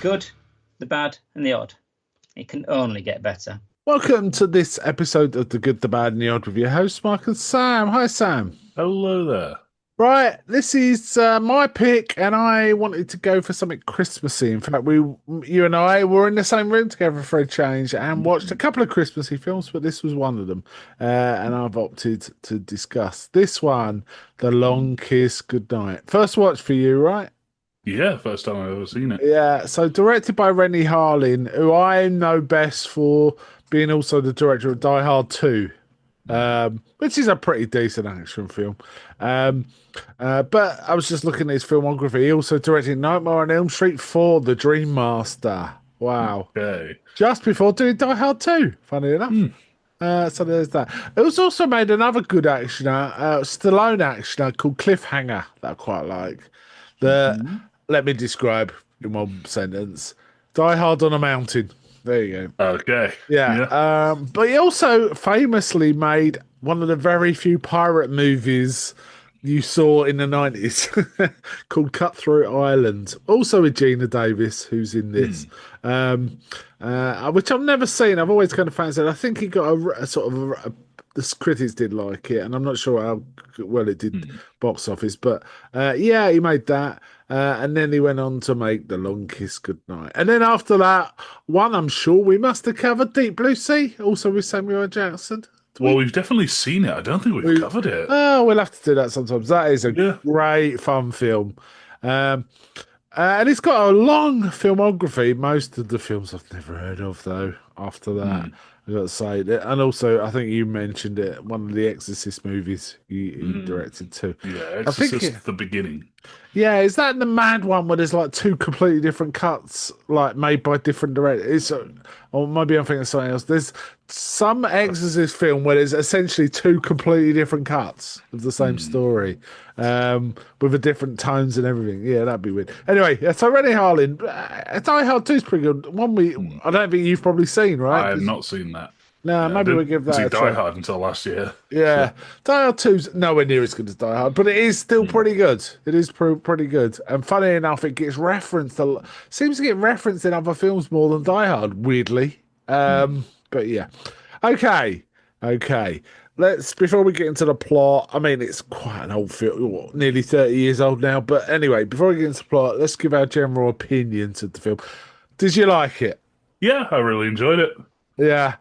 good, the bad, and the odd. It can only get better. Welcome to this episode of The Good, the Bad, and the Odd with your hosts, Mark and Sam. Hi, Sam. Hello there. Right, this is my pick, and I wanted to go for something Christmassy. In fact, you and I were in the same room together for a change and watched a couple of Christmassy films, but this was one of them. And I've opted to discuss this one, The Long Kiss Goodnight. First watch for you, right? Yeah, first time I've ever seen it. Yeah, so directed by Rennie Harlin, who I know best for being also the director of Die Hard 2, which is a pretty decent action film. But I was just looking at his filmography. He also directed Nightmare on Elm Street 4, The Dream Master. Wow. Okay. Just before doing Die Hard 2, funny enough. So there's that. It was also made another good actioner, Stallone actioner called Cliffhanger that I quite like. Let me describe in one sentence. Die Hard on a Mountain. There you go. Okay. Yeah. But he also famously made one of the very few pirate movies you saw in the 90s called Cutthroat Island. Also with Gina Davis, who's in this. Which I've never seen. I've always kind of fancied. I think he got a sort of the critics did like it, and I'm not sure how well it did box office, but yeah, he made that. And then he went on to make The Long Kiss Goodnight. And then after that, one I'm sure we must have covered, Deep Blue Sea, also with Samuel L. Jackson. Well, we've definitely seen it. I don't think we've covered it. Oh, we'll have to do that sometimes. That is a great, fun film. And it's got a long filmography. Most of the films I've never heard of, though, after that. I've got to say. And also, I think you mentioned it, one of the Exorcist movies he directed too. Yeah, Exorcist, the beginning. Yeah, is that the mad one where there's like two completely different cuts, like made by different directors? Or maybe I'm thinking of something else. There's some Exorcist film where there's essentially two completely different cuts of the same story, with a different tones and everything. Yeah, that'd be weird. Anyway, yeah, so Rennie Harlin, Die Hard 2 is pretty good. I don't think you've probably seen, right? I have not seen that. No, maybe we'll give that a try. Die Hard until last year. Yeah. Die Hard 2's nowhere near as good as Die Hard, but it is still pretty good. It is pretty good. And funny enough, it gets referenced seems to get referenced in other films more than Die Hard, weirdly. But yeah. Okay. Before we get into the plot, I mean, it's quite an old film, nearly 30 years old now. But anyway, before we get into the plot, let's give our general opinions of the film. Did you like it? Yeah, I really enjoyed it. Yeah,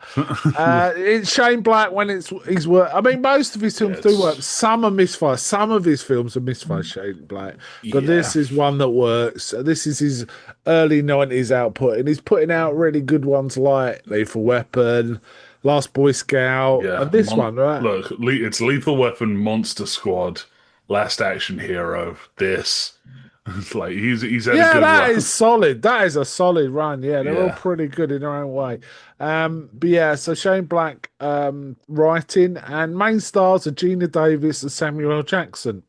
it's Shane Black when his work. I mean, most of his films do work. Some are misfire. Some of his films are misfire. Shane Black, but this is one that works. This is his early '90s output, and he's putting out really good ones like Lethal Weapon, Last Boy Scout, and this one. Right? Look, it's Lethal Weapon, Monster Squad, Last Action Hero. This. It's like he's had a good that run. is solid. That is a solid run. Yeah, they're all pretty good in their own way. But yeah, so Shane Black writing, and main stars are Gina Davis and Samuel L. Jackson.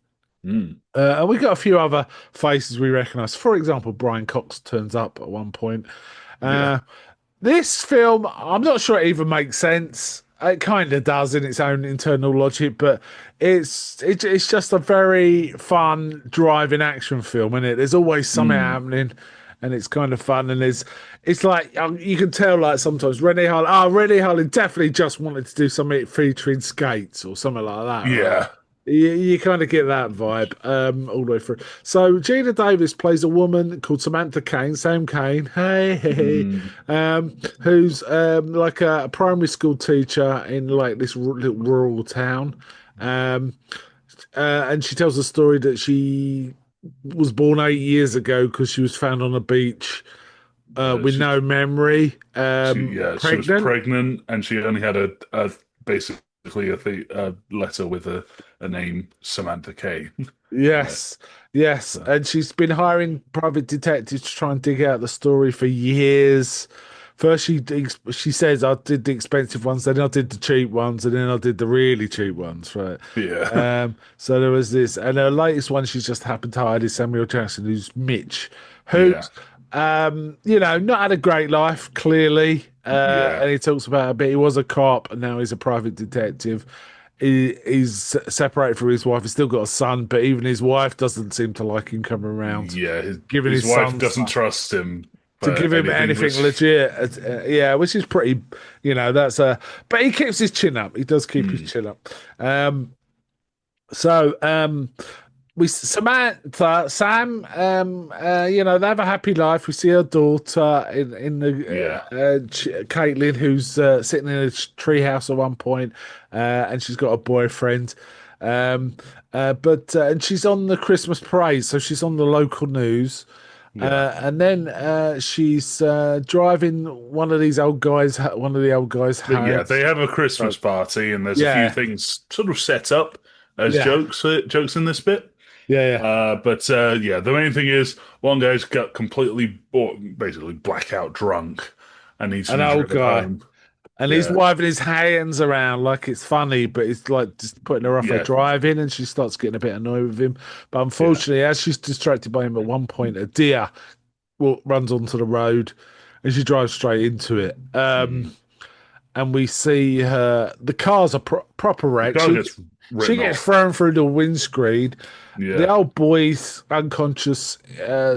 And we got a few other faces we recognise. For example, Brian Cox turns up at one point. This film, I'm not sure it even makes sense. It kind of does in its own internal logic, but it's just a very fun driving action film, isn't it? There's always something happening, and it's kind of fun. And it's like you can tell, like sometimes Rennie Harlin definitely just wanted to do something featuring skates or something like that. Yeah. Right? You kind of get that vibe all the way through. So Gina Davis plays a woman called Samantha Kane, Sam Kane, who's like a primary school teacher in like this little rural town. And she tells a story that she was born 8 years ago because she was found on a beach with no memory. She was pregnant, and she only had a basically a letter with a name, Samantha Kane. Yes. And she's been hiring private detectives to try and dig out the story for years. First, she says, I did the expensive ones, then I did the cheap ones, and then I did the really cheap ones, right? Yeah. So there was this. And her latest one she's just happened to hire is Samuel Jackson, who's Mitch, who's, not had a great life, clearly. And he talks about a bit. He was a cop, and now he's a private detective. He's separated from his wife. He's still got a son, but even his wife doesn't seem to like him coming around. Yeah, giving his wife doesn't son trust him to give him anything legit. Yeah, which is pretty, that's a. But he keeps his chin up. He does keep his chin up. Samantha, Sam, they have a happy life. We see her daughter in the Caitlin, who's sitting in a treehouse at one point, and she's got a boyfriend. And she's on the Christmas parade, so she's on the local news. And then she's driving one of the old guys' house. Yeah, they have a Christmas party, and there's a few things sort of set up as jokes in this bit. The main thing is one guy's got basically blackout drunk, and he's an old guy. Home. And he's waving his hands around like it's funny, but it's like just putting her off her driving, and she starts getting a bit annoyed with him. But unfortunately, as she's distracted by him at one point, a deer runs onto the road, and she drives straight into it. And we see the car's a proper wreck. She gets thrown through the windscreen. Yeah. The old boy's unconscious,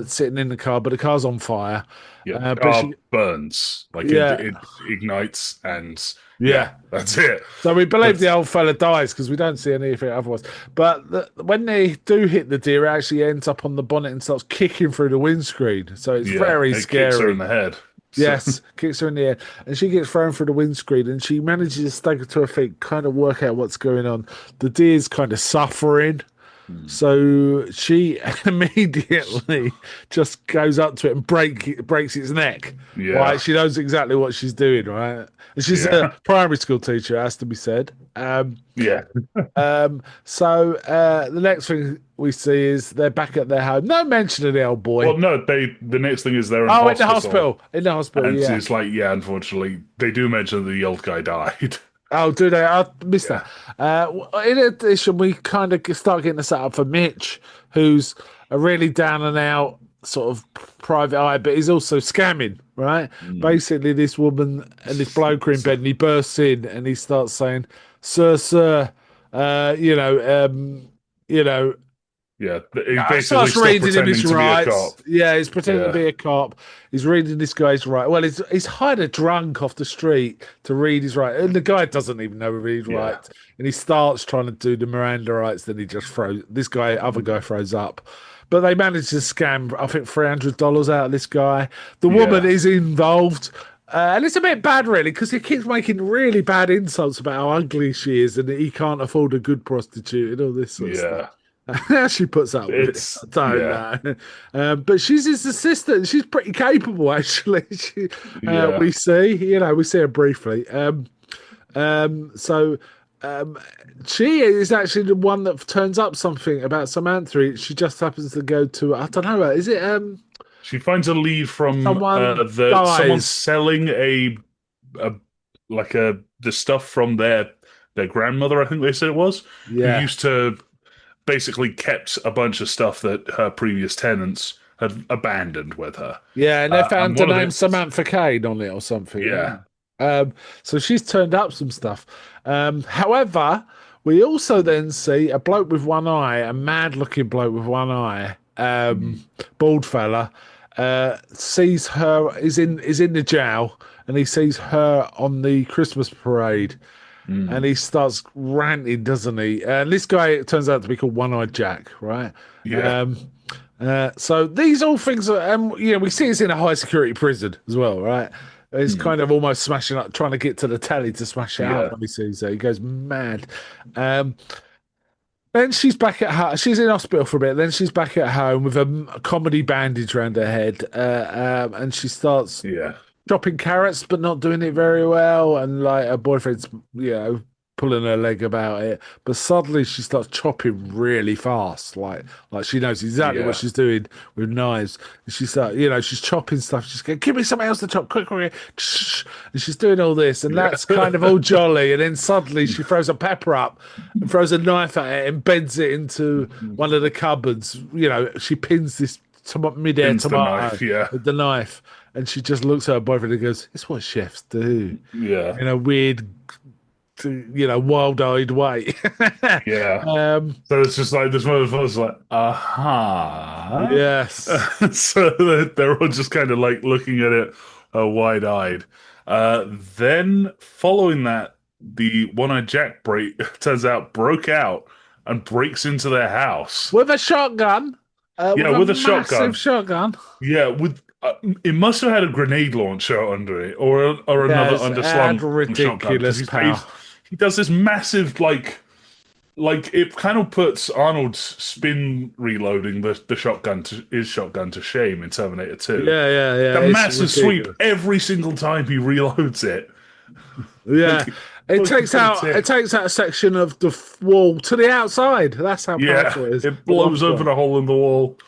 sitting in the car, but the car's on fire. Yeah, the car burns. It ignites, and that's it. So we believe the old fella dies because we don't see anything otherwise. But when they do hit the deer, it actually ends up on the bonnet and starts kicking through the windscreen. So it's very scary. Kicks her in the head. Yes, kicks her in the head, and she gets thrown through the windscreen, and she manages to stagger to her feet, kind of work out what's going on. The deer's kind of suffering, so she immediately just goes up to it and breaks its neck. Yeah, right? She knows exactly what she's doing, right? And she's a primary school teacher, it has to be said. So the next thing we see is they're back at their home. No mention of the old boy. Well, no, the next thing is they're in hospital. In the hospital, and it's like, unfortunately, they do mention that the old guy died. Oh, do they? I missed that. In addition, we kind of start getting the setup for Mitch, who's a really down and out sort of private eye, but he's also scamming, right? Basically, this woman and this bloke are in bed, and he bursts in and he starts saying, sir, Yeah, he basically reading him his rights. Yeah, he's pretending to be a cop. He's reading this guy's rights. Well, he's hired a drunk off the street to read his rights, and the guy doesn't even know whether he's right. And he starts trying to do the Miranda rights, then he just throws. Other guy throws up. But they managed to scam, I think, $300 out of this guy. The woman is involved. And it's a bit bad, really, because he keeps making really bad insults about how ugly she is and that he can't afford a good prostitute and all this sort of stuff. She puts up with it. I don't know. But she's his assistant. She's pretty capable, actually. We see her briefly. She is actually the one that turns up something about Samantha. She just happens to go to, I don't know, is it... She finds a lead from someone selling the stuff from their grandmother, I think they said it was, who used to... basically kept a bunch of stuff that her previous tenants had abandoned with her. Yeah, and they found the name Samantha Kane on it or something. Yeah. So she's turned up some stuff. However, we also then see a bloke with one eye, a mad-looking bloke with one eye, bald fella, sees her, is in the jail, and he sees her on the Christmas parade. And he starts ranting, doesn't he? And this guy turns out to be called One-Eyed Jack, right? Yeah. So these all things are, we see it's in a high security prison as well, right? He's kind of almost smashing up, trying to get to the telly to smash it out when he sees her. He goes mad. Then she's back at home. She's in hospital for a bit. Then she's back at home with a comedy bandage around her head. And she starts... chopping carrots, but not doing it very well, and like her boyfriend's, pulling her leg about it. But suddenly she starts chopping really fast, like she knows exactly what she's doing with knives. And she starts, she's chopping stuff. She's going, "Give me something else to chop, quick!" And she's doing all this, and that's kind of all jolly. And then suddenly she throws a pepper up, and throws a knife at it, and bends it into one of the cupboards. She pins this mid-air tomato with the knife. And she just looks at her boyfriend and goes, "It's what chefs do." Yeah. In a weird wild-eyed way. Yeah. So it's just like this motherfucker's like, aha. Yes. So they're all just kind of like looking at it wide-eyed. Then following that, the one-eyed Jack turns out broke out and breaks into their house with a shotgun. With a massive shotgun. Yeah, with it must have had a grenade launcher under it, or another underslung ridiculous shotgun. power. He does this massive like it kind of puts Arnold's spin reloading his shotgun to shame in Terminator 2. Yeah. The massive sweep every single time he reloads it. Yeah. It takes out a section of the wall to the outside. That's how powerful it is. It blows open a hole in the wall.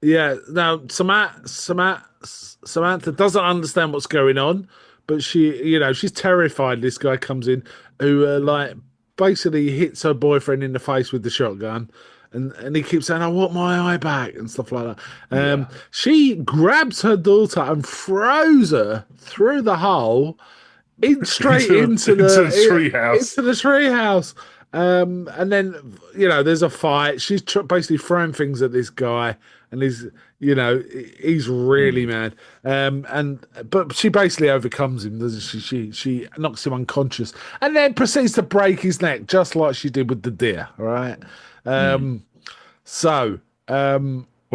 Yeah. Now Samantha doesn't understand what's going on, but she's terrified. This guy comes in who basically hits her boyfriend in the face with the shotgun. And he keeps saying, "I want my eye back," and stuff like that. She grabs her daughter and throws her through the hole straight into the treehouse. And then there's a fight. She's basically throwing things at this guy, and he's really mad. But she basically overcomes him, doesn't she? She knocks him unconscious, and then proceeds to break his neck, just like she did with the deer. All right. Well,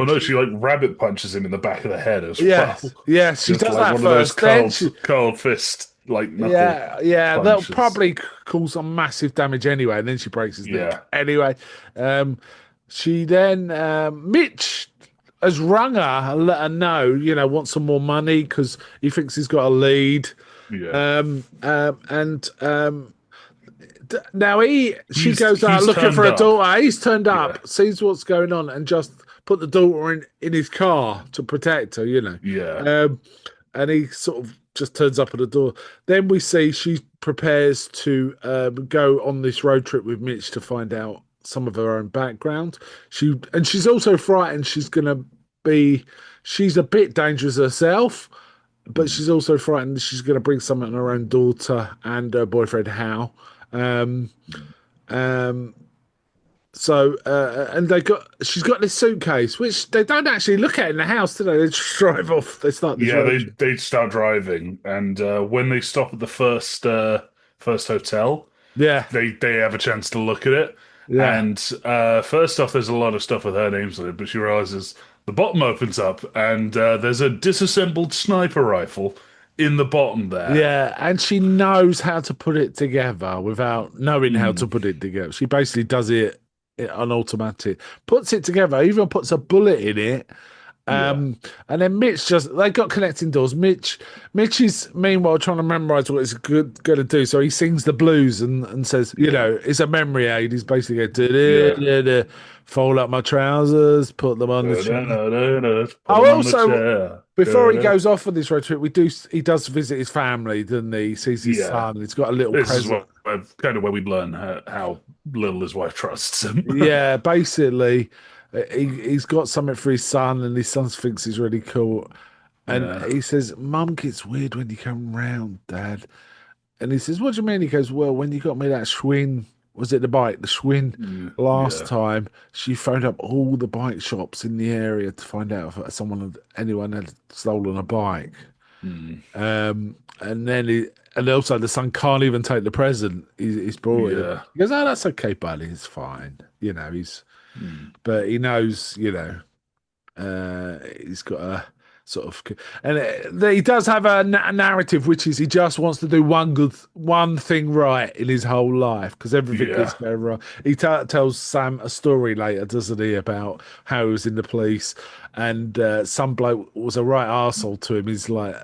no, she rabbit punches him in the back of the head as well. Yeah, she does that one first. Of those curled fist. That'll probably cause some massive damage anyway, and then she breaks his neck. Anyway, she then Mitch has rung her and let her know, wants some more money because he thinks he's got a lead. Now she goes out looking for a daughter. He's turned up, sees what's going on, and just put the daughter in his car to protect her. And he sort of just turns up at the door. Then we see she prepares to go on this road trip with Mitch to find out some of her own background. She's also frightened. She's a bit dangerous herself, but she's also frightened she's going to bring something on her own daughter and her boyfriend Hal. So she's got this suitcase, which they don't actually look at in the house, do they? They just drive off. They start. They start driving, and when they stop at the first hotel, they have a chance to look at it. Yeah. And first off, there's a lot of stuff with her names on it, but she realizes the bottom opens up, and there's a disassembled sniper rifle in the bottom there. Yeah, and she knows how to put it together without knowing how to put it together. She basically does it on automatic, puts it together, even puts a bullet in it. And then Mitch they got connecting doors. Mitch is meanwhile trying to memorize what he's going to do. So he sings the blues and says, it's a memory aid. He's basically going fold up my trousers, put them on the chair. Before he goes off on this road trip, he does visit his family, doesn't he? He sees his son. He's got a little present. Is kind of where we learn how little his wife trusts him. Yeah, basically. He's got something for his son, and his son thinks he's really cool. And he says, "Mum gets weird when you come round, Dad." And he says, "What do you mean?" He goes, "Well, when you got me that Schwinn, was it the bike? The Schwinn last time, she phoned up all the bike shops in the area to find out if anyone had stolen a bike." And then and also the son can't even take the present he's brought him. He goes, "Oh, that's okay, buddy. It's fine." But he knows, he's got a sort of, and he does have a narrative, which is he just wants to do one thing right in his whole life because everything is going wrong. He tells Sam a story later, doesn't he, about how he was in the police and some bloke was a right arsehole to him. He's like,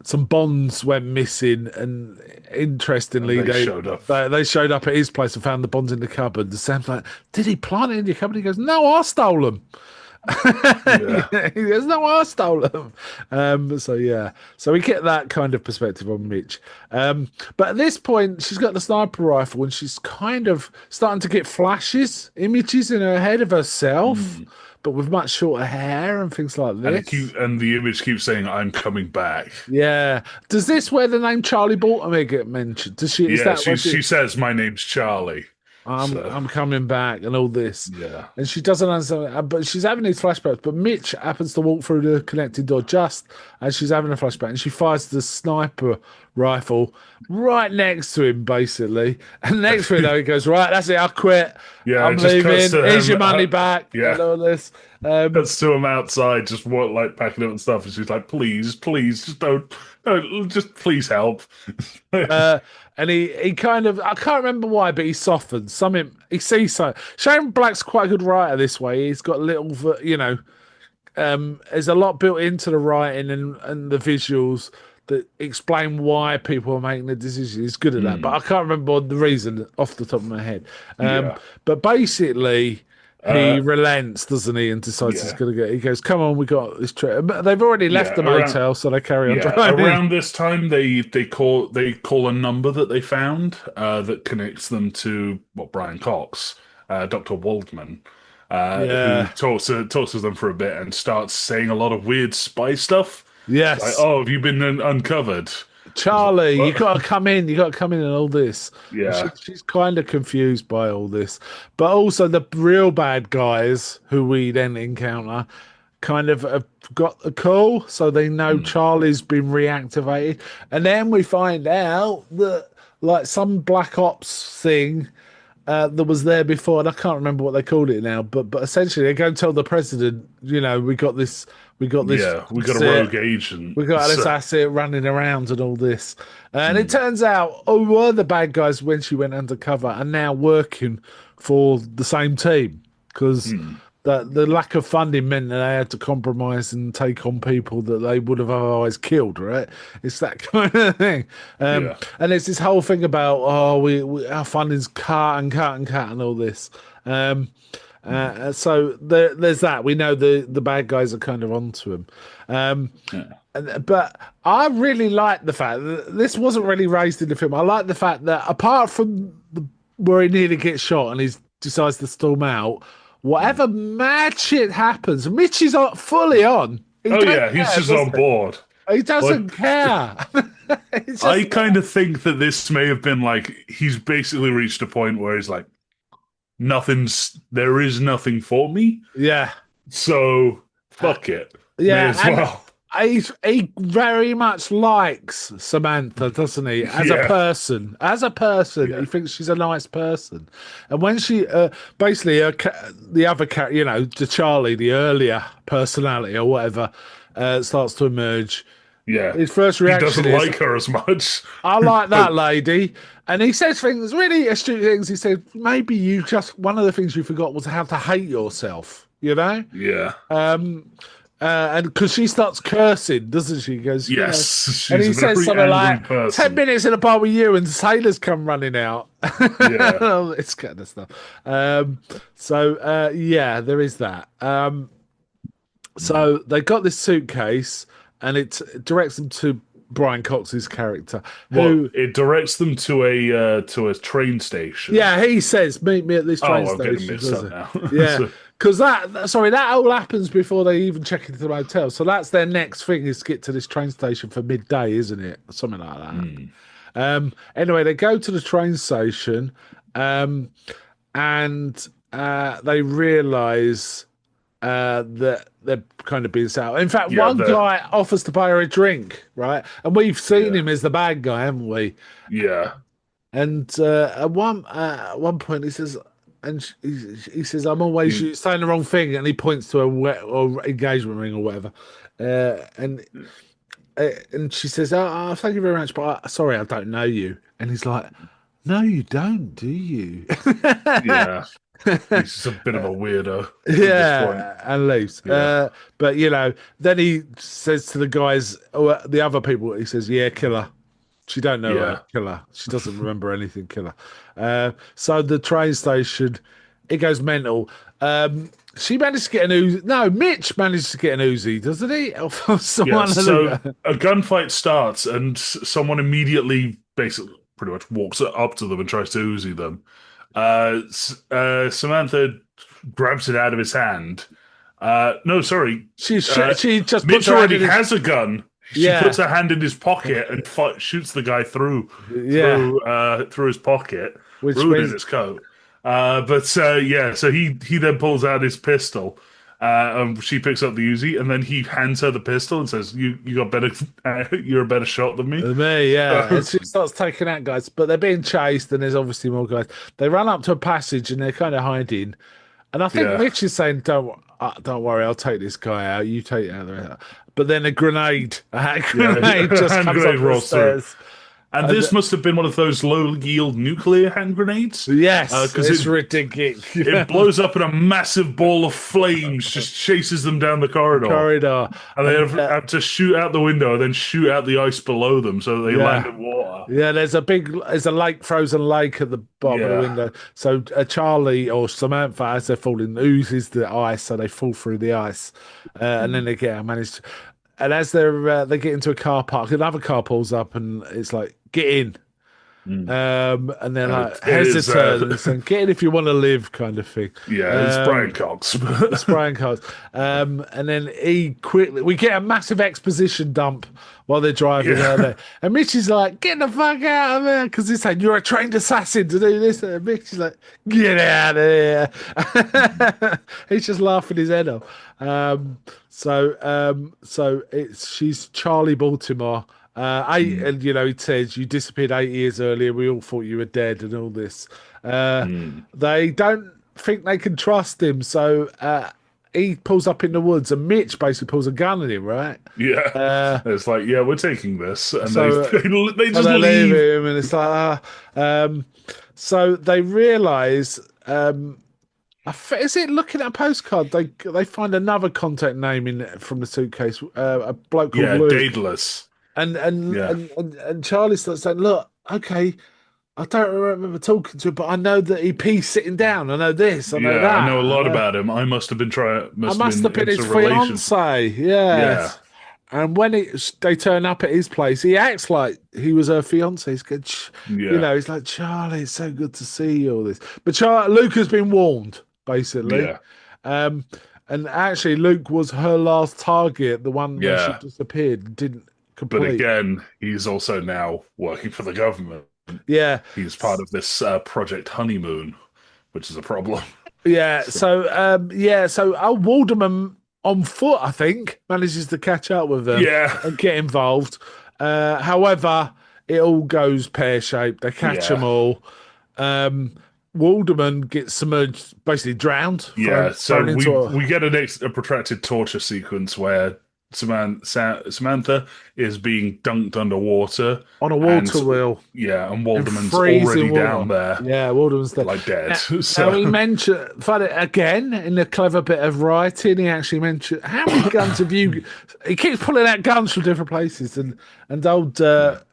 some bonds went missing, and interestingly, they showed up. They showed up at his place and found the bonds in the cupboard. And Sam's like, "Did he plant it in your cupboard?" He goes, "No, I stole them." He goes, "No, I stole them." So we get that kind of perspective on Mitch. But at this point, she's got the sniper rifle, and she's kind of starting to get images in her head of herself. but with much shorter hair and things like this. And the image keeps saying, "I'm coming back." Yeah. Does this where the name Charlie Baltimore get mentioned? Does she? Is Yeah, that what she says, "My name's Charlie." I'm coming back and all this. Yeah. And she doesn't understand, but she's having these flashbacks. But Mitch happens to walk through the connected door just as she's having a flashback, and she fires the sniper rifle right next to him, basically. And next to it, though, he goes, "Right, that's it, I'll quit. Yeah, I'm leaving. Here's your money back." Yeah. And all this. Cuts to him outside, just packing up and stuff, and she's like, "Please, please, just don't, just please help." And he kind of, I can't remember why, but he softens something. He sees so. Shane Black's quite a good writer this way. He's got little, there's a lot built into the writing and the visuals that explain why people are making the decisions. He's good at that, but I can't remember the reason off the top of my head. But basically, he relents, doesn't he, and decides he's going to get. He goes, "Come on, we got this trip." But they've already left the motel, so they carry on driving. Around this time, they call a number that they found that connects them to Brian Cox, Dr. Waldman, who talks to them for a bit and starts saying a lot of weird spy stuff. Yes. Like, "Oh, have you been uncovered? Charlie, you got to come in. You got to come in and all this." Yeah. She's kind of confused by all this. But also the real bad guys who we then encounter kind of have got a call, so they know Charlie's been reactivated. And then we find out that like some Black Ops thing that was there before, and I can't remember what they called it now, but essentially they go and tell the president, we got this. We got a rogue agent. We got this asset running around and all this. And it turns out all the bad guys, when she went undercover, are now working for the same team because the lack of funding meant that they had to compromise and take on people that they would have otherwise killed, right? It's that kind of thing. And it's this whole thing about, our funding's cut and all this. So there's that. We know the bad guys are kind of onto him. But I really like the fact that this wasn't really raised in the film. I like the fact that apart from where he nearly gets shot and he decides to storm out, whatever mad shit happens, Mitch is fully on. He's just on board. He doesn't care. I kind of think that this may have been like he's basically reached a point where he's like, there is nothing for me. Yeah. So fuck it. Yeah. May as well. He very much likes Samantha, doesn't he? As a person, he thinks she's a nice person. And when she basically the other character, the Charlie, the earlier personality or whatever, starts to emerge. Yeah, his first reaction he doesn't like her as much. I like that lady, and he says things really astute things. He said, "Maybe one of the things you forgot was how to hate yourself." Yeah. And because she starts cursing, doesn't she? He goes, "Yes," she's and he says something like, person. 10 minutes in a bar with you, and sailors come running out. Yeah, it's kind of stuff. There is that. So they got this suitcase. And it directs them to Brian Cox's character. It directs them to a train station. Yeah, he says, "Meet me at this train station." I'm getting mixed up now. Yeah, because that all happens before they even check into the hotel. So that's their next thing is to get to this train station for midday, isn't it? Something like that. Anyway, they go to the train station, and they realise that they're kind of being set out. In fact, one guy offers to buy her a drink, right? And we've seen him as the bad guy, haven't we? Yeah. And at one point he says, he says, "I'm always saying the wrong thing," and he points to a engagement ring or whatever. And she says, "Oh, thank you very much, but sorry, I don't know you." And he's like, "No, you don't, do you?" Yeah. He's a bit of a weirdo. And leaves. But then he says to the guys, the other people, he says, "Yeah, kill her. She don't know her. Kill her. She doesn't remember anything. Kill her." So the train station, it goes mental. She managed to get an Uzi. No, Mitch managed to get an Uzi, doesn't he? So a gunfight starts, and someone immediately, basically, pretty much walks up to them and tries to Uzi them. Samantha grabs it out of his hand No, sorry. She just Mitch already has a gun. She puts her hand in his pocket and shoots the guy through his pocket, ruining his coat. So he then pulls out his pistol. She picks up the Uzi, and then he hands her the pistol and says, "You got better. You're a better shot than me." And she starts taking out guys, but they're being chased, and there's obviously more guys. They run up to a passage, and they're kind of hiding. And I think Mitch is saying, "Don't worry, I'll take this guy out. You take it out." But then a grenade just comes up the stairs. And this must have been one of those low-yield nuclear hand grenades. Yes, because it's ridiculous. It blows up in a massive ball of flames, just chases them down the corridor. And they have to shoot out the window and then shoot out the ice below them so that they land in water. Yeah, there's a lake, frozen lake at the bottom of the window. So Charlie or Samantha, as they're falling, oozes the ice, so they fall through the ice. And then they manage to... And as they get into a car park, another car pulls up, and it's like, "Get in." And they're like hesitant and saying, "Get in if you want to live," kind of thing. Yeah, it's Brian Cox. It's Brian Cox. And then we get a massive exposition dump while they're driving out there. And Mitch is like, "Get the fuck out of there," because he's saying, "You're a trained assassin to do this." And Mitch is like, "Get out of here." He's just laughing his head off. So she's Charlie Baltimore. And he says, "You disappeared 8 years earlier. We all thought you were dead," and all this. They don't think they can trust him, so he pulls up in the woods, and Mitch basically pulls a gun at him, right? Yeah. It's like, "Yeah, we're taking this," and they just leave him, and it's like, so they realise. Is it looking at a postcard? They find another contact name from the suitcase. A bloke called Luke. Daedalus. And Charlie starts saying, "Look, okay, I don't remember talking to him, but I know that he's sitting down. I know this. I know that. I know a lot about him. I must have been I must have been his fiance. Yeah. And when they turn up at his place, he acts like he was her fiance. He's good. He's like, "Charlie, it's so good to see you." All this, but Luke has been warned, basically. Yeah. And actually, Luke was her last target. The one where she disappeared, didn't. Complete. But again, he's also now working for the government. Yeah. He's part of this Project Honeymoon, which is a problem. Yeah. So Walderman on foot, I think, manages to catch up with them and get involved. However, it all goes pear-shaped. They catch them all. Walderman gets submerged, basically drowned. Yeah, so we get a protracted torture sequence where Samantha is being dunked underwater on a water wheel. Yeah, and Walderman's already down there. Yeah, Walderman's there, like dead. Now he mentioned, again, in the clever bit of writing, he actually mentioned, "How many guns have you?" He keeps pulling out guns from different places, and old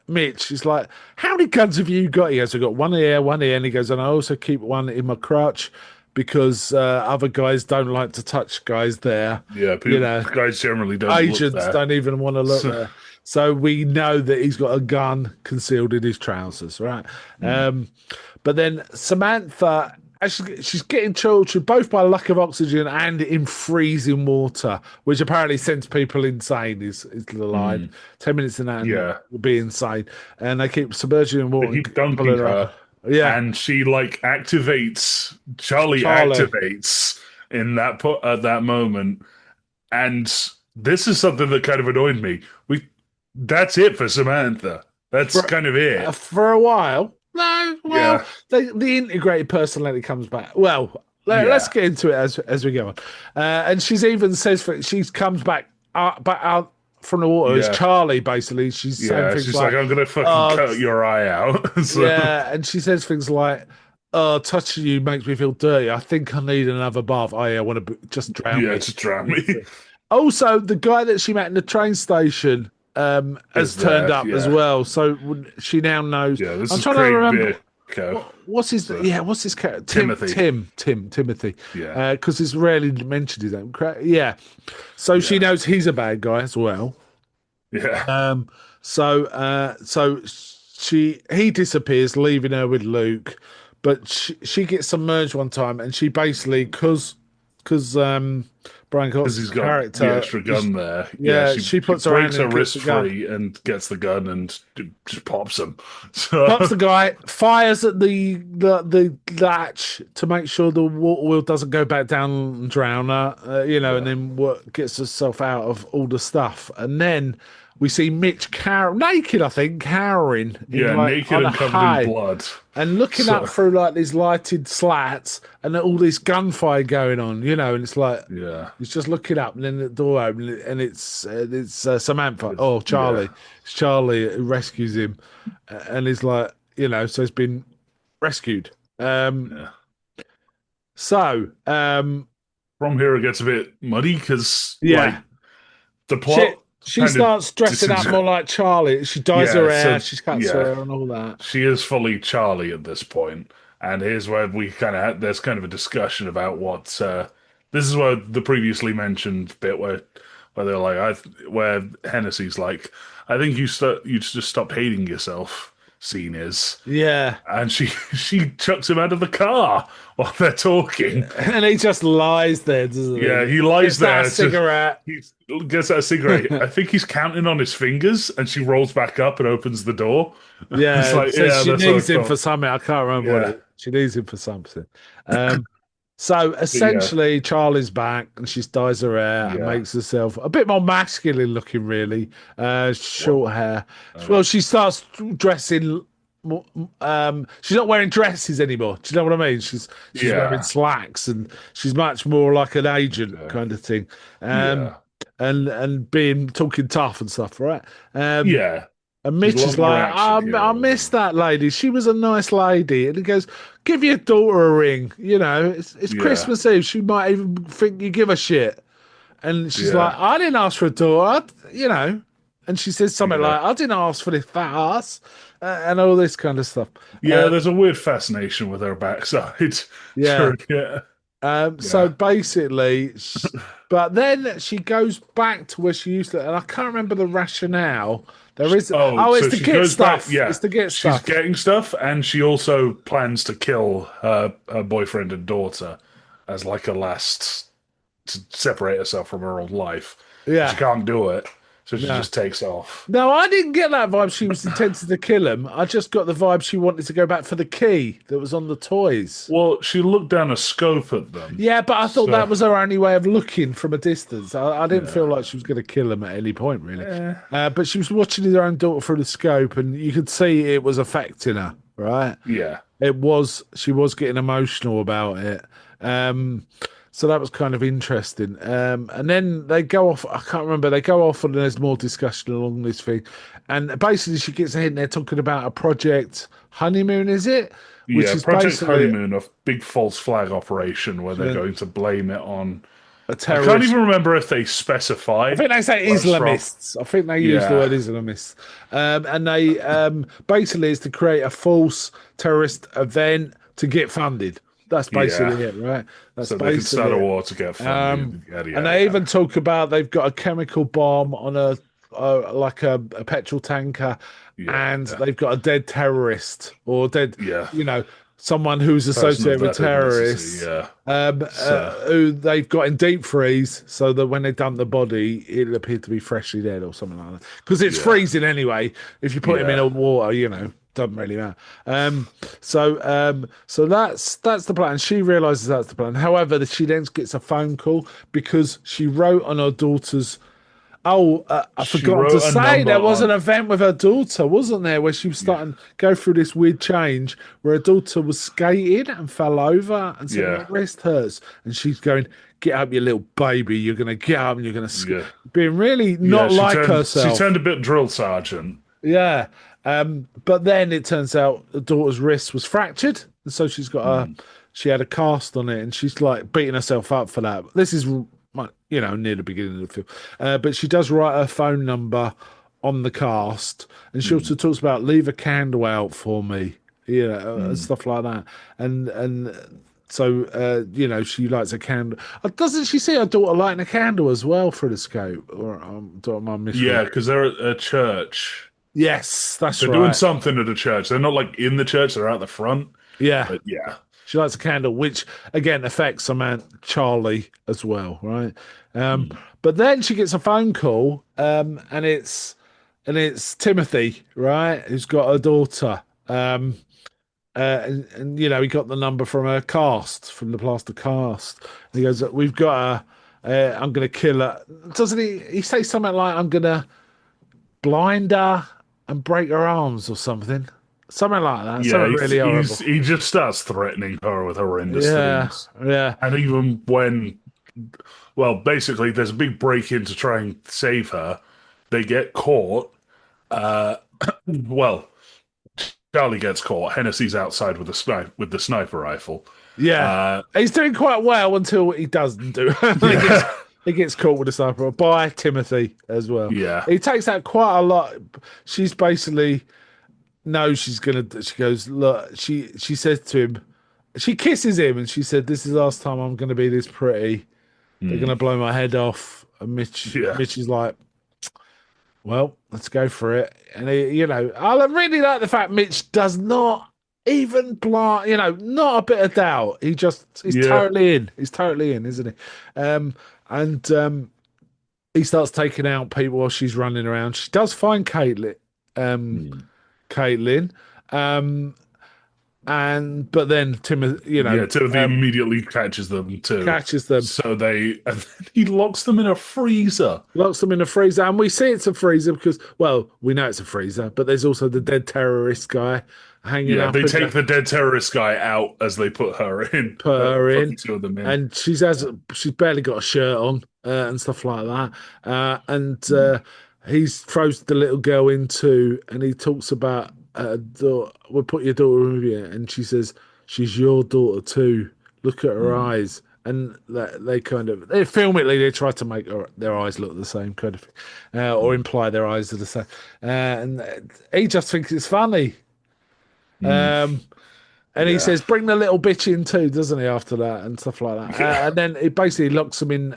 Mitch is like, "How many guns have you got?" He goes, "I got one here, and he goes, "And I also keep one in my crotch." Because other guys don't like to touch guys there. Yeah, guys generally don't. Agents don't even want to look there. So we know that he's got a gun concealed in his trousers, right? But then Samantha, she's getting tortured both by lack of oxygen and in freezing water, which apparently sends people insane. Is the line? 10 minutes in that, and will be insane. And they keep submerging in water. They keep dunking her. Yeah, and she activates. Charlie activates at that moment, and this is something that kind of annoyed me. That's it for Samantha. That's kind of it for a while. No, the integrated personality comes back. Well, let's get into it as we go on. And she's even says she comes back out from the water as Charlie, basically. She's saying things like, "I'm going to fucking cut your eye out." Yeah, and she says things like, touching you makes me feel dirty. I think I need another bath. I want to just drown me. Yeah, just drown me. Also, the guy that she met in the train station has turned up as well. So she now knows. Yeah, I'm trying to remember. Bierko. What's his character? Timothy. Yeah. Because it's rarely mentioned his name. Yeah. So she knows he's a bad guy as well. Yeah. So he disappears, leaving her with Luke. But she gets submerged one time, and she basically, because Brian Cox's character, the extra gun there. She puts she her breaks hand her and wrist free and gets the gun and just pops him. So pops the guy, fires at the latch to make sure the water wheel doesn't go back down and drown her, and then gets herself out of all the stuff. And then we see Mitch naked, I think, cowering. Naked and covered in blood. And looking up through like these lighted slats and all this gunfire going on, and it's like, he's just looking up and then the door opens and it's Samantha. Charlie. Yeah. It's Charlie who rescues him. And he's like, so he's been rescued. So, from here it gets a bit muddy because, the plot... She starts dressing up more like Charlie. She dyes her hair, she cuts her hair and all that. She is fully Charlie at this point. And here's where we there's kind of a discussion about what... this is where the previously mentioned bit where they're like... where Hennessy's like, I think you just stopped hating yourself. Scene is. Yeah. And she chucks him out of the car while they're talking. And he just lies there, doesn't he? Yeah, he lies there. Gets that cigarette. He gets that cigarette. I think he's counting on his fingers, and she rolls back up and opens the door. Yeah, she needs him for something. I can't remember what she needs him for something. So essentially, Charlie's back, and she dyes her hair and makes herself a bit more masculine looking, really. Short hair. Well, she starts dressing. She's not wearing dresses anymore. Do you know what I mean? She's wearing slacks, and she's much more like an agent kind of thing. And talking tough and stuff, right? And Mitch is like, I miss that lady. She was a nice lady. And he goes, give your daughter a ring. It's Christmas Eve. She might even think you give a shit. And she's like, I didn't ask for a daughter, And she says something like, I didn't ask for this fat ass. And all this kind of stuff. There's a weird fascination with her backside. Yeah. So basically, but then she goes back to where she used to, and I can't remember the rationale. There is it's to get stuff. It's to get stuff. She's getting stuff, and she also plans to kill her boyfriend and daughter as like a last to separate herself from her old life. Yeah, she can't do it. So she just takes off. No, I didn't get that vibe she was intended to kill him. I just got the vibe she wanted to go back for the key that was on the toys. Well, she looked down a scope at them. Yeah, but I thought that was her only way of looking from a distance. I didn't feel like she was going to kill him at any point, really. But she was watching her own daughter through the scope, and you could see it was affecting her, right? Yeah. She was getting emotional about it. So that was kind of interesting. And then they go off, I can't remember, they go off and there's more discussion along this thing. And basically she gets ahead and they're talking about a project Honeymoon, is it? Which is Project Honeymoon, a big false flag operation where they're going to blame it on a terrorist. I can't even remember if they specify. I think they say Islamists. I think they use the word Islamists. And they basically is to create a false terrorist event to get funded. That's basically it, right? That's so they can start a war to get funded. And they even talk about they've got a chemical bomb on a petrol tanker, and they've got a dead terrorist or dead, someone who's associated with terrorists, who they've got in deep freeze, so that when they dump the body, it'll appear to be freshly dead or something like that. Because it's freezing anyway. If you put him in a water, doesn't really matter. So that's the plan. She realizes that's the plan. However, she then gets a phone call because she wrote on her daughter's. I forgot to say there was an event with her daughter, wasn't there, where she was starting to go through this weird change where her daughter was skating and fell over and said, "My wrist hurts," and she's going, "Get up, you little baby! You're gonna get up and you're gonna skate." Being really not like herself. She turned a bit drill sergeant. Yeah. But then it turns out the daughter's wrist was fractured, and so she's got she had a cast on it, and she's like beating herself up for that. This is near the beginning of the film, but she does write her phone number on the cast, and she also talks about leave a candle out for me, and stuff like that, and so she lights a candle. Doesn't she see her daughter lighting a candle as well through the scope? Or because they're at a church. Yes, that's right. They're doing something at a church. They're not like in the church; they're out the front. Yeah, but yeah. She lights a candle, which again affects Samantha, Charlie as well, right? But then she gets a phone call, and it's Timothy, right, who's got a daughter. And you know, he got the number from her cast, from the plaster cast. And he goes, "We've got I'm going to kill her." Doesn't he? He says something like, "I'm going to blind her and break her arms" or something. Something like that. Yeah, something really horrible. He just starts threatening her with horrendous Yeah, things. yeah. And even when, well, basically, there's a big break in to try and save her. They get caught. Well, Charlie gets caught. Hennessy's outside with the sniper rifle. Yeah, he's doing quite well until he doesn't do. He gets caught with a sniper by Timothy as well. Yeah, he takes out quite a lot. She's basically knows she's gonna. She goes, look. She says to him, she kisses him, and she said, "This is the last time I'm going to be this pretty. They're going to blow my head off." And Mitch is like, "Well, let's go for it." And he, you know, I really like the fact Mitch does not even blind, you know, not a bit of doubt. He's totally in. He's totally in, isn't he? And he starts taking out people while she's running around. She does find Caitlin. But then Timothy, you know, Timothy immediately catches them too. Catches them. So and then he locks them in a freezer. Locks them in a freezer, and we see it's a freezer because, well, we know it's a freezer, but there's also the dead terrorist guy hanging up. They take the dead terrorist guy out as they put her in. Put her in, two of them in, and she's barely got a shirt on and stuff like that. He throws the little girl in too, and he talks about we'll put your daughter with you, and she says she's your daughter too. Look at her eyes, and they film it. They try to make their eyes look the same, kind of thing, or imply their eyes are the same, and he just thinks it's funny. And he says, "Bring the little bitch in too," doesn't he? After that and stuff like that, and then it basically locks them in.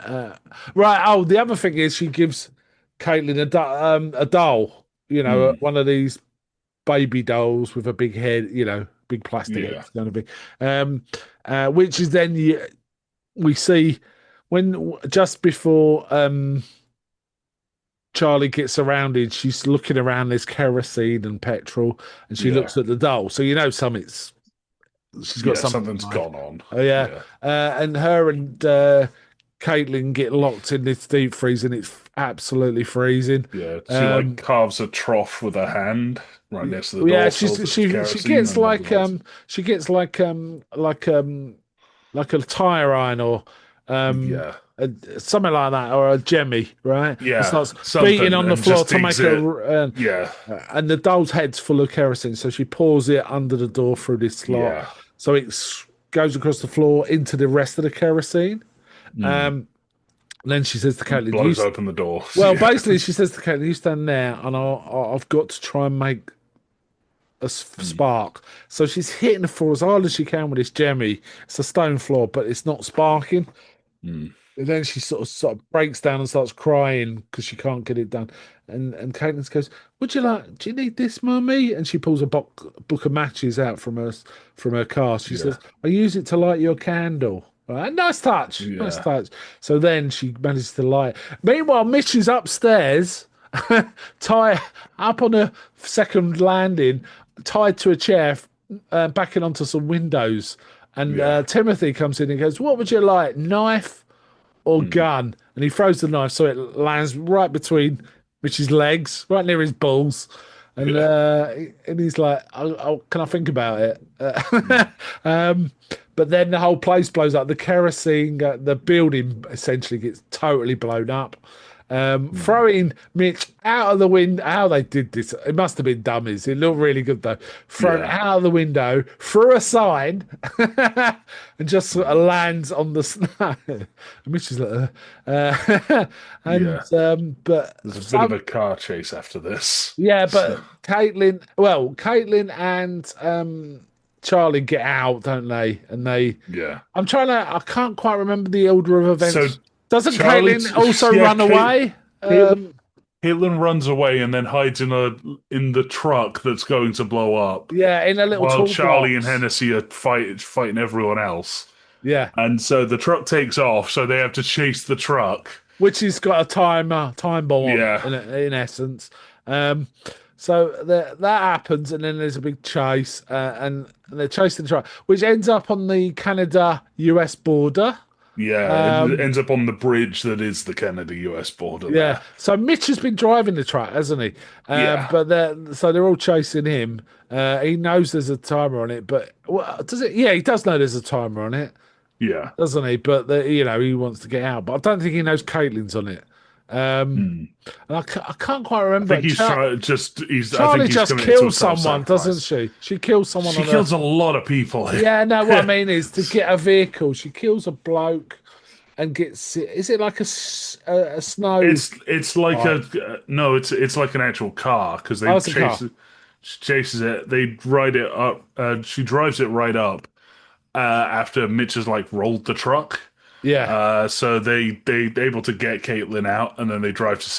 Right. Oh, the other thing is she gives Caitlin a doll. You know, one of these baby dolls with a big head. You know, big plastic head. It's going to be, which is then we see when just before Charlie gets surrounded, she's looking around. There's kerosene and petrol, and she looks at the doll. So you know she's got something's gone on. Oh yeah. And her and Caitlin get locked in this deep freeze, and it's absolutely freezing. Yeah, she carves a trough with her hand right next to the door. Yeah, she gets like a tire iron or something like that, or a jemmy, right? Yeah, it starts beating on the floor to make and the doll's head's full of kerosene, so she pours it under the door through this slot, so it goes across the floor into the rest of the kerosene. And then she says to Caitlin, blows open the door. Well, basically, she says to Caitlin, "You stand there, and I've got to try and make a spark." So she's hitting the floor as hard as she can with this jemmy. It's a stone floor, but it's not sparking. And then she sort of breaks down and starts crying because she can't get it done. And Caitlin goes, "Do you need this, Mummy?" And she pulls a book of matches out from her car. She says, "I use it to light your candle." Right? Nice touch. Nice touch. So then she manages to light. Meanwhile, Mitch is upstairs, tied up on a second landing, tied to a chair, backing onto some windows. And Timothy comes in and goes, "What would you like, knife or gun?" And he throws the knife, so it lands right between Mitch's legs, right near his balls. And he's like, oh, "Can I think about it?" But then the whole place blows up. The kerosene, the building essentially gets totally blown up. Throwing Mitch out of the window. How they did this, it must have been dummies. It looked really good though. Thrown out of the window, through a sign, and just sort of lands on the snow. And Mitch is like, but there's a bit of a car chase after this. Yeah, but Caitlin and Charlie get out, don't they? And they, I can't quite remember the order of events. So doesn't Caitlin also run away? Caitlin runs away and then hides in the truck that's going to blow up. Yeah, in a little While toolbox. Charlie and Hennessy are fighting everyone else. Yeah. And so the truck takes off, so they have to chase the truck. Which has got a time bomb on, Yeah. in essence. So that happens, and then there's a big chase, and they're chasing the truck, which ends up on the Canada-US border. Yeah, it ends up on the bridge that is the Canada-US border there. So Mitch has been driving the truck, hasn't he? Yeah. But they're all chasing him. He knows there's a timer on it, but does it? Yeah, he does know there's a timer on it. Yeah. Doesn't he? But he wants to get out. But I don't think he knows Caitlin's on it. And I can't quite remember. I think he's trying. Charlie just kills someone, doesn't she? She kills someone. She kills a lot of people. Yeah, no. What I mean is to get a vehicle. She kills a bloke and gets. Is it like a snow? It's like no. It's like an actual car because they chases it. They ride it up. She drives it right up after Mitch has like rolled the truck. Yeah. So they able to get Caitlin out, and then they drive to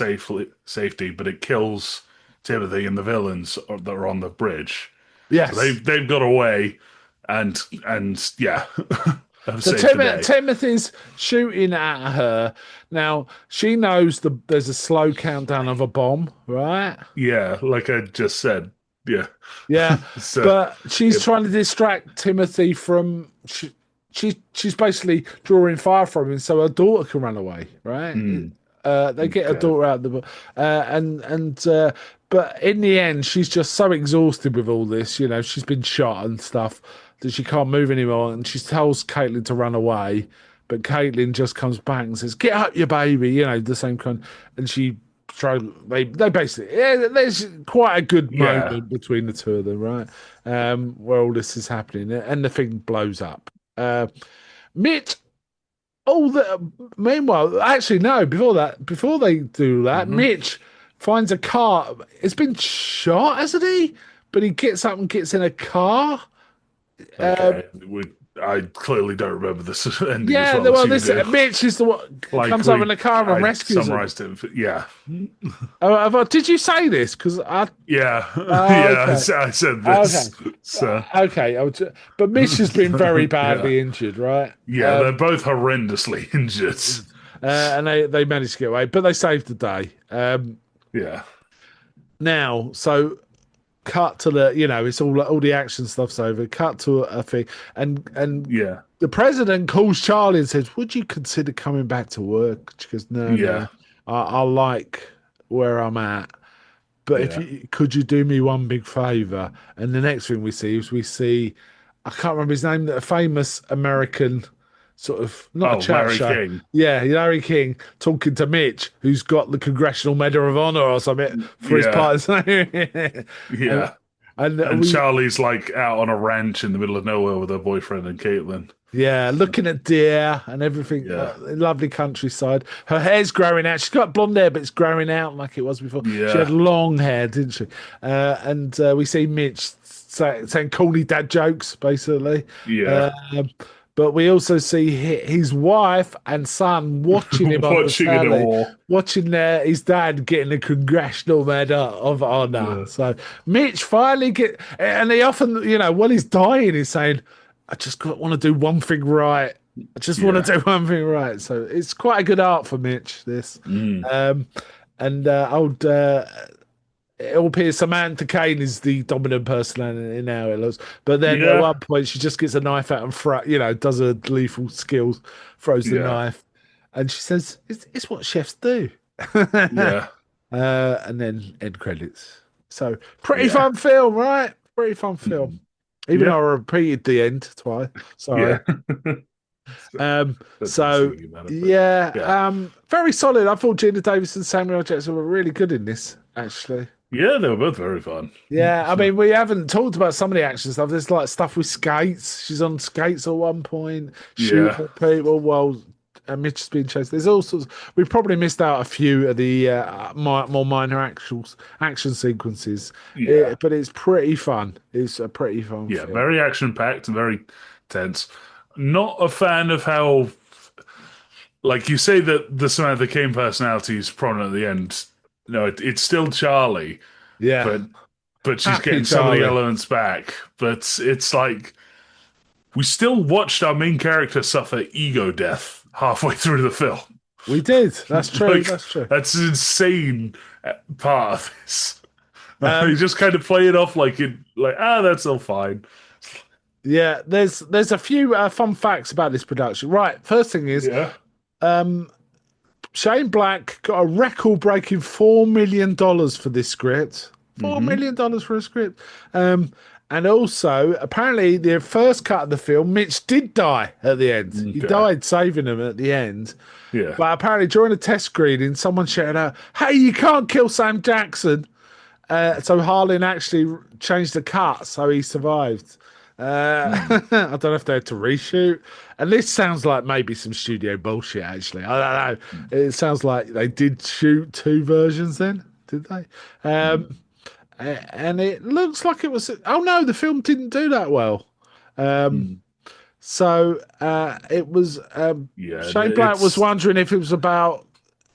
safety, but it kills Timothy and the villains that are on the bridge. Yes. So they've got away, and yeah. So Timothy's shooting at her. Now she knows there's a slow countdown of a bomb, right? Yeah, like I just said. Yeah. Yeah. So, but she's trying to distract Timothy from. She's basically drawing fire from him so her daughter can run away, right? They get her daughter out of the but in the end she's just so exhausted with all this, she's been shot and stuff that she can't move anymore, and she tells Caitlin to run away, but Caitlin just comes back and says, "Get up, your baby," the same kind, and she they basically there's quite a good moment between the two of them, right? Where all this is happening and the thing blows up. Mitch. Meanwhile, actually, no. Before they do that, Mitch finds a car. It's been shot, hasn't he? But he gets up and gets in a car. Okay. I clearly don't remember this ending. Yeah, Mitch is the one comes up in a car and rescues summarized him. Yeah. Did you say this? Because yeah, I said this. Okay. So. Okay, but Mitch has been very badly injured, right? Yeah, they're both horrendously injured, and they managed to get away, but they saved the day. Yeah. Now, so. Cut to the, it's all the action stuff's over. Cut to a thing, and the president calls Charlie and says, "Would you consider coming back to work?" She goes, "No, I like where I'm at, but could you do me one big favor?" And the next thing we see, I can't remember his name, a famous American sort of not a chat Larry show. King. Yeah, Larry King talking to Mitch, who's got the Congressional Medal of Honor or something for his part. Yeah. And Charlie's like out on a ranch in the middle of nowhere with her boyfriend and Caitlin. Yeah, looking at deer and everything. Yeah. Lovely countryside. Her hair's growing out. She's got blonde hair, but it's growing out like it was before. Yeah. She had long hair, didn't she? And we see Mitch saying corny dad jokes, basically. Yeah. But we also see his wife and son watching him on the telly, watching his dad getting a Congressional Medal of Honor. Yeah. So Mitch finally and he often, while he's dying, he's saying, "I just want to do one thing right. I just want to do one thing right." So it's quite a good art for Mitch, this. It all appears Samantha Cain is the dominant personality now, it looks. But then at one point, she just gets a knife out and does a lethal skills, throws the knife. And she says, it's what chefs do. And then end credits. So pretty fun film, right? Pretty fun film. Even though I repeated the end twice. Sorry. Very solid. I thought Gina Davis and Samuel L. Jackson were really good in this, actually. Yeah, they were both very fun. Yeah, I mean, we haven't talked about some of the action stuff. There's like stuff with skates. She's on skates at one point, shooting at people while Mitch has been chased. There's all sorts. We've probably missed out a few of the more minor action sequences. Yeah. But it's pretty fun. It's a pretty fun film. Very action-packed and very tense. Not a fan of how, like you say that the Samantha Cain personality is prominent at the end. No, it's still Charlie. Yeah. But she's Happy getting some of the Charlie. elements back. But it's like we still watched our main character suffer ego death halfway through the film. We did. That's true. Like, That's true. That's an insane part of this. They just kind of play it off like that's all fine. Yeah, there's a few fun facts about this production. Right, first thing is, Shane Black got a record-breaking $4 million for this script. $4 million for a script. And also, apparently, the first cut of the film, Mitch did die at the end. Okay. He died saving him at the end. Yeah. But apparently, during a test screening, someone shouted out, "Hey, you can't kill Sam Jackson." So Harlan actually changed the cut, so he survived. I don't know if they had to reshoot. And this sounds like maybe some studio bullshit, actually. I don't know. It sounds like they did shoot 2 versions then, did they? And it looks like it was... Oh, no, the film didn't do that well. So it was... Shane Black was wondering if it was about...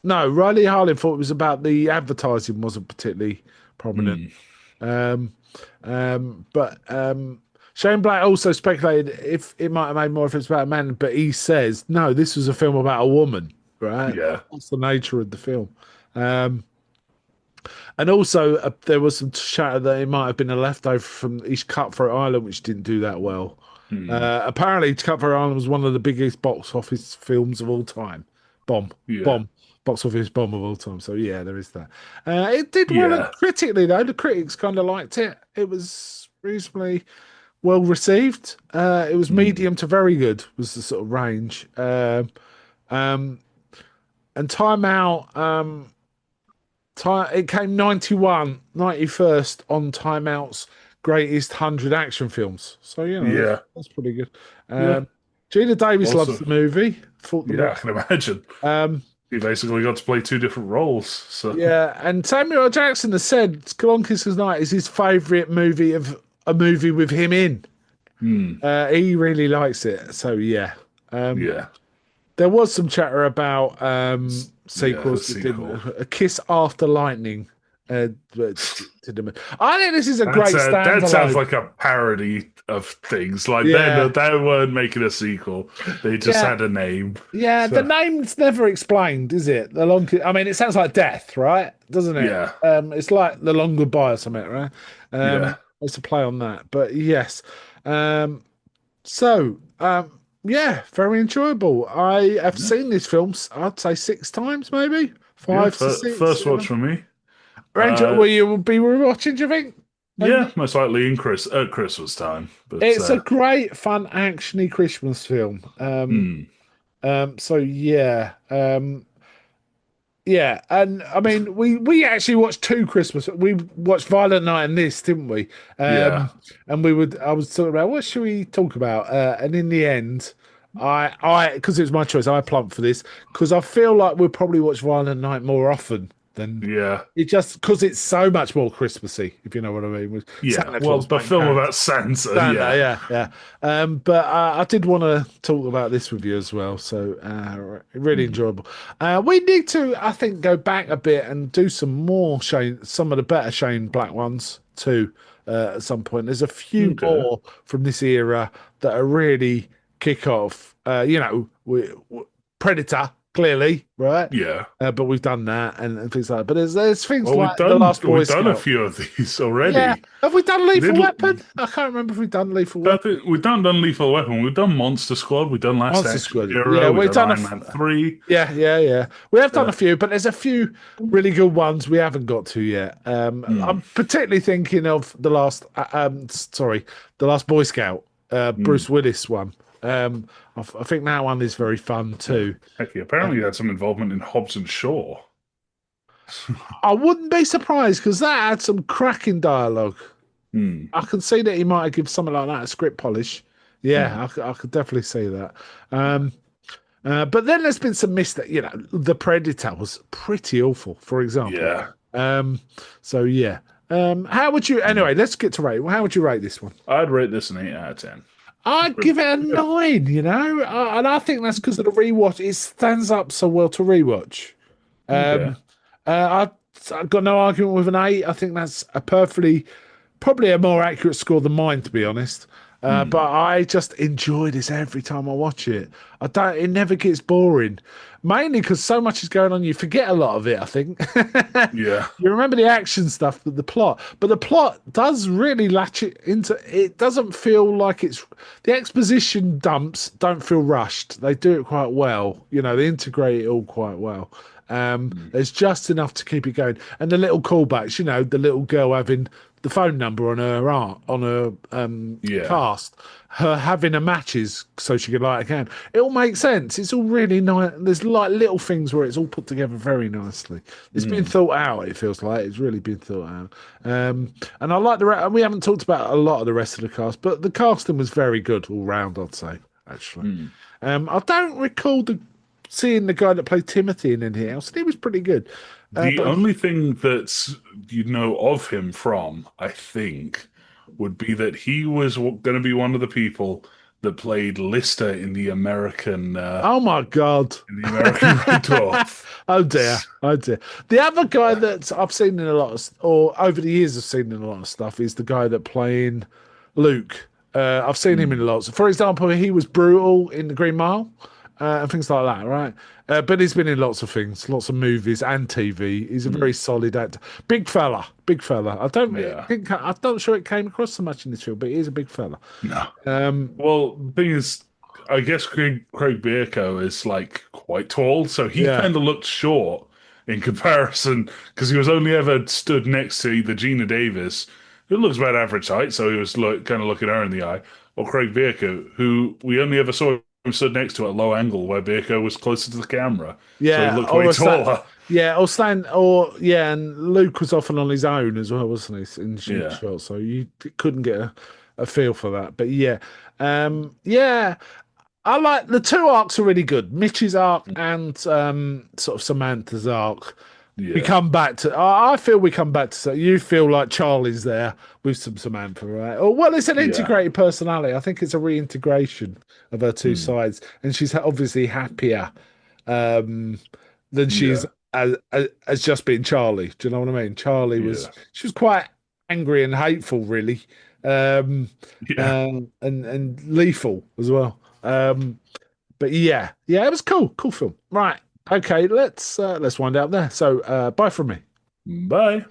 No, Riley Harlan thought it was about the advertising wasn't particularly prominent. But Shane Black also speculated if it might have made more if it's about a man, but he says, no, this was a film about a woman, right? Yeah. That's the nature of the film. And also, there was some chatter that it might have been a leftover from East Cutthroat Island, which didn't do that well. Apparently, Cutthroat Island was one of the biggest box office films of all time. Bomb. Box office bomb of all time. So, yeah, there is that. It did well critically, though. The critics kind of liked it. It was reasonably well received. It was medium to very good, was the sort of range. And Time Out... it came 91st on Time Out's greatest 100 action films. So, that's pretty good. Gina Davis loves the movie. I can imagine. He basically got to play 2 different roles. So. Yeah, and Samuel L. Jackson has said Long Kiss Goodnight is his favourite movie of a movie with him in. He really likes it. So, yeah. There was some chatter about sequels. A Kiss After Lightning. I think this is a great standalone. That sounds like a parody of things. Like they weren't making a sequel; they just had a name. Yeah, so. The name's never explained, is it? The long. I mean, it sounds like death, right? Doesn't it? Yeah. It's like the long goodbye or something, right? It's a play on that, but yes. Very enjoyable. I have seen this film, I'd say 6 times, maybe 5 to 6. First watch for me. Ranger, will you be rewatching, do you think? Yeah, most likely in Christmas time. But, it's a great, fun, actiony Christmas film. And I mean, we actually watched 2 Christmas. We watched Violent Night and this, didn't we? And I was talking about what should we talk about? And in the end, I because it was my choice, I plumped for this because I feel like we'll probably watch Violent Night more often than it just because it's so much more Christmassy, if you know what I mean. The film about Santa. But I did want to talk about this with you as well, so really enjoyable. We need to, I think, go back a bit and do some of the better Shane Black ones too at some point. There's a few more from this era that are really kick off. Predator. Clearly, right? Yeah. But we've done that and things like that. But there's things like The Last Boy Scout. We've done a few of these already. Yeah. Have we done Lethal Weapon? I can't remember if we've done Lethal Weapon. We've done Lethal Weapon. We've done Monster Squad. We've done Last Squad. We've done Iron Man 3. Yeah. We have done a few, but there's a few really good ones we haven't got to yet. I'm particularly thinking of The Last Boy Scout, Bruce Willis one. I think that one is very fun too. Heck, apparently, you had some involvement in Hobbs and Shaw. I wouldn't be surprised because that had some cracking dialogue. I can see that he might have given something like that a script polish. Yeah, I could definitely see that. But then there's been some The Predator was pretty awful, for example. Yeah. How would you? Anyway, let's get to rate. How would you rate this one? I'd rate this an 8 out of 10. I'd give it a 9, and I think that's because of the rewatch. It stands up so well to rewatch. I'd I've got no argument with an 8. I think that's a probably a more accurate score than mine, to be honest. But I just enjoy this every time I watch it. It never gets boring. Mainly because so much is going on, you forget a lot of it, I think. Yeah. You remember the action stuff, but the plot does really latch it into, it doesn't feel like the exposition dumps don't feel rushed. They do it quite well. They integrate it all quite well. There's just enough to keep it going. And the little callbacks, the little girl having the phone number on her cast, her having a matches so she could light a can. It all makes sense. It's all really nice. There's like little things where it's all put together very nicely. It's been thought out. It feels like it's really been thought out. And I like we haven't talked about a lot of the rest of the cast, but the casting was very good all round, I'd say, actually. I don't recall seeing the guy that played Timothy in anything else. He was pretty good. The only thing that you know of him from, I think, would be that he was going to be one of the people that played Lister in the American. Oh my God! In the American Red Dwarf. Oh dear! Oh dear! The other guy that I've seen in a lot of, or over the years I've seen in a lot of stuff, is the guy that playing Luke. I've seen him in lots. For example, he was brutal in The Green Mile. And things like that, right? But he's been in lots of things, lots of movies and TV. He's a very solid actor. Big fella, big fella. I'm not sure it came across so much in this film, but he is a big fella. No. Well, the thing is, I guess Craig Bierko is like quite tall, so he kind of looked short in comparison because he was only ever stood next to either Gina Davis, who looks about average height, so he was kind of looking her in the eye, or Craig Bierko, who we only ever saw stood next to at a low angle where Baker was closer to the camera. Yeah, so he looked way taller. And Luke was often on his own as well, wasn't he? In shot, so you couldn't get a feel for that. But I like the two arcs are really good. Mitch's arc and sort of Samantha's arc. Yeah. We come back to. I feel we come back to. So you feel like Charlie's there with some Samantha, right? Or well, it's an integrated personality. I think it's a reintegration of her two sides, and she's obviously happier than she's as just being Charlie. Do you know what I mean? She was quite angry and hateful, really, and lethal as well. But it was cool film, right? Okay, let's wind up there. So, bye from me. Bye.